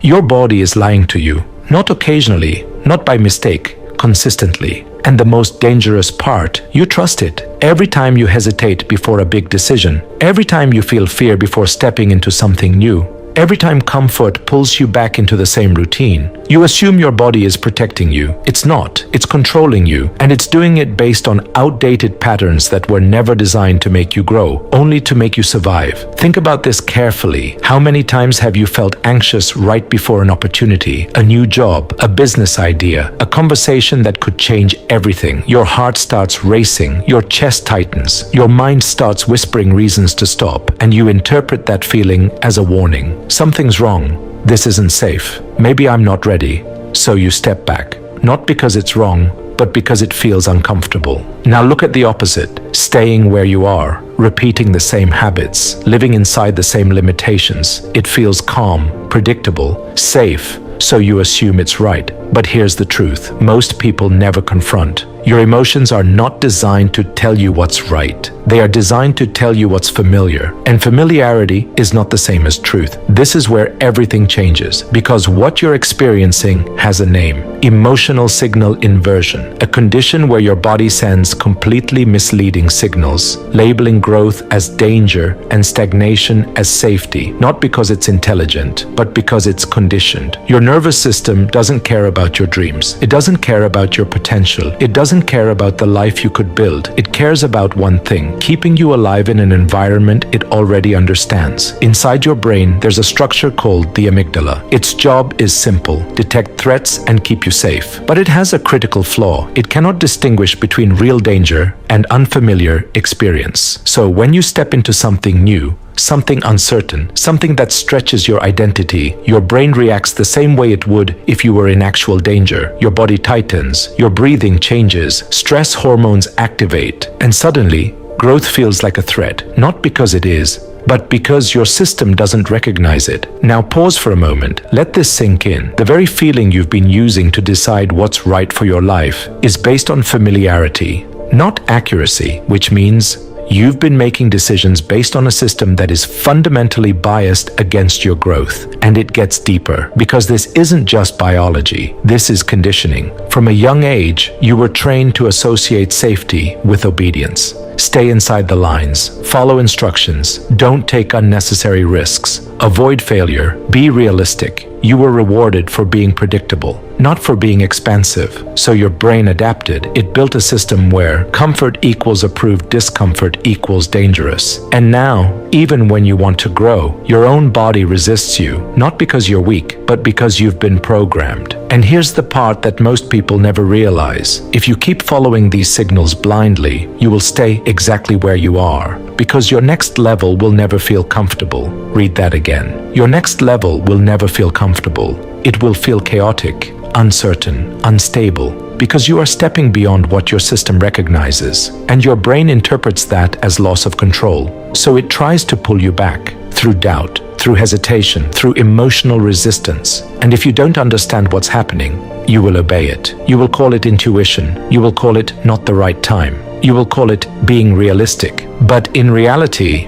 Your body is lying to you, not occasionally, not by mistake, consistently. And the most dangerous part, you trust it. Every time you hesitate before a big decision, every time you feel fear before stepping into something new, every time comfort pulls you back into the same routine, you assume your body is protecting you. It's not. It's controlling you, and it's doing it based on outdated patterns that were never designed to make you grow, only to make you survive. Think about this carefully. How many times have you felt anxious right before an opportunity, a new job, a business idea, a conversation that could change everything? Your heart starts racing, your chest tightens, your mind starts whispering reasons to stop, and you interpret that feeling as a warning. Something's wrong. This isn't safe. Maybe I'm not ready. So you step back. Not because it's wrong, but because it feels uncomfortable. Now look at the opposite. Staying where you are, repeating the same habits, living inside the same limitations. It feels calm, predictable, safe, so you assume it's right. But here's the truth. Most people never confront. Your emotions are not designed to tell you what's right. They are designed to tell you what's familiar. And familiarity is not the same as truth. This is where everything changes, because what you're experiencing has a name. Emotional signal inversion, a condition where your body sends completely misleading signals, labeling growth as danger and stagnation as safety, not because it's intelligent, but because it's conditioned. Your nervous system doesn't care about your dreams. It doesn't care about your potential. It doesn't care about the life you could build. It cares about one thing: keeping you alive in an environment it already understands. Inside your brain, there's a structure called the amygdala. Its job is simple: detect threats and keep you safe. But it has a critical flaw. It cannot distinguish between real danger and unfamiliar experience. So when you step into something new, something uncertain, something that stretches your identity, your brain reacts the same way it would if you were in actual danger. Your body tightens, your breathing changes, stress hormones activate, and suddenly, growth feels like a threat, not because it is, but because your system doesn't recognize it. Now pause for a moment. Let this sink in. The very feeling you've been using to decide what's right for your life is based on familiarity, not accuracy, which means you've been making decisions based on a system that is fundamentally biased against your growth. And it gets deeper, because this isn't just biology. This is conditioning. From a young age, you were trained to associate safety with obedience. Stay inside the lines, follow instructions, don't take unnecessary risks, avoid failure, be realistic. You were rewarded for being predictable, not for being expansive. So your brain adapted. It built a system where comfort equals approved, discomfort equals dangerous. And now, even when you want to grow, your own body resists you, not because you're weak, but because you've been programmed. And here's the part that most people never realize. If you keep following these signals blindly, you will stay exactly where you are, because your next level will never feel comfortable. Read that again. Your next level will never feel comfortable. It will feel chaotic, uncertain, unstable, because you are stepping beyond what your system recognizes, and your brain interprets that as loss of control. So it tries to pull you back through doubt, through hesitation, through emotional resistance. And if you don't understand what's happening, you will obey it. You will call it intuition. You will call it not the right time. You will call it being realistic. But in reality,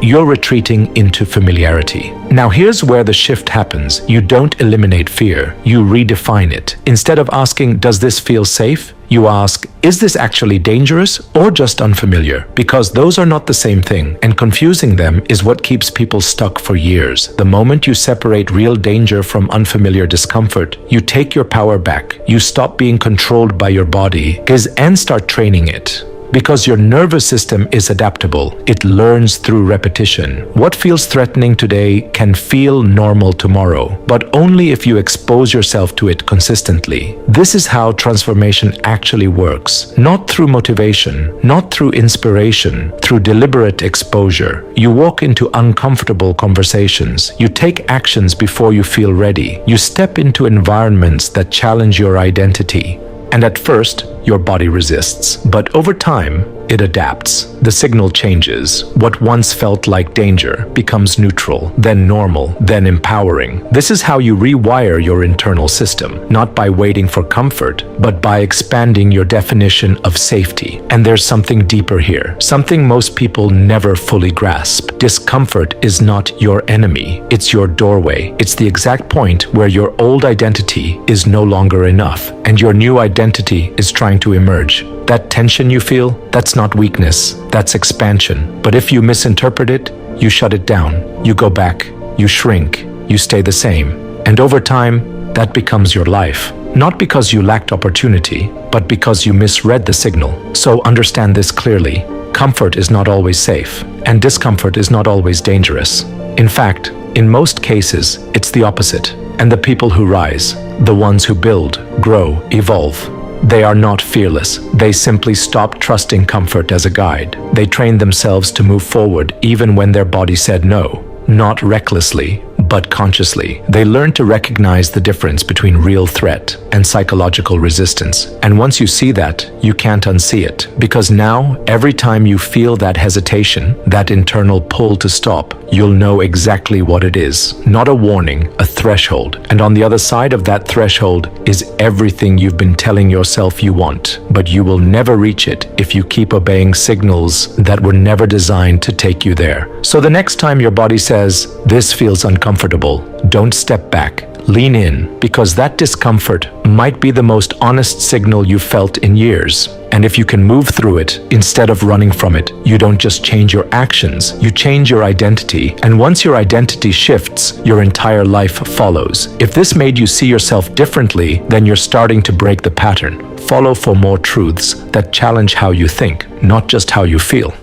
you're retreating into familiarity. Now here's where the shift happens. You don't eliminate fear, you redefine it. Instead of asking, does this feel safe? You ask, is this actually dangerous or just unfamiliar? Because those are not the same thing, and confusing them is what keeps people stuck for years. The moment you separate real danger from unfamiliar discomfort, you take your power back. You stop being controlled by your body and start training it. Because your nervous system is adaptable. It learns through repetition. What feels threatening today can feel normal tomorrow, but only if you expose yourself to it consistently. This is how transformation actually works. Not through motivation, not through inspiration, through deliberate exposure. You walk into uncomfortable conversations. You take actions before you feel ready. You step into environments that challenge your identity. And at first, your body resists. But over time, it adapts. The signal changes. What once felt like danger becomes neutral, then normal, then empowering. This is how you rewire your internal system, not by waiting for comfort, but by expanding your definition of safety. And there's something deeper here, something most people never fully grasp. Discomfort is not your enemy, it's your doorway. It's the exact point where your old identity is no longer enough, and your new identity is trying to emerge. That tension you feel, that's not weakness, that's expansion. But if you misinterpret it, you shut it down. You go back, you shrink, you stay the same. And over time, that becomes your life. Not because you lacked opportunity, but because you misread the signal. So understand this clearly. Comfort is not always safe, and discomfort is not always dangerous. In fact, in most cases, it's the opposite. And the people who rise, the ones who build, grow, evolve, they are not fearless. They simply stop trusting comfort as a guide. They train themselves to move forward even when their body said no. Not recklessly, but consciously. They learn to recognize the difference between real threat and psychological resistance. And once you see that, you can't unsee it. Because now, every time you feel that hesitation, that internal pull to stop, you'll know exactly what it is. Not a warning, a threshold. And on the other side of that threshold is everything you've been telling yourself you want. But you will never reach it if you keep obeying signals that were never designed to take you there. So the next time your body says, "This feels uncomfortable," don't step back. Lean in, because that discomfort might be the most honest signal you've felt in years. And if you can move through it instead of running from it, you don't just change your actions, you change your identity. And once your identity shifts, your entire life follows. If this made you see yourself differently, then you're starting to break the pattern. Follow for more truths that challenge how you think, not just how you feel.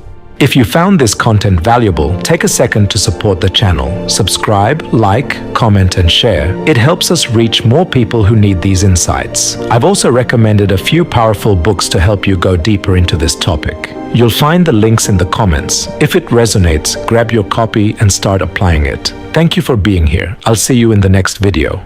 If you found this content valuable, take a second to support the channel. Subscribe, like, comment, and share. It helps us reach more people who need these insights. I've also recommended a few powerful books to help you go deeper into this topic. You'll find the links in the comments. If it resonates, grab your copy and start applying it. Thank you for being here. I'll see you in the next video.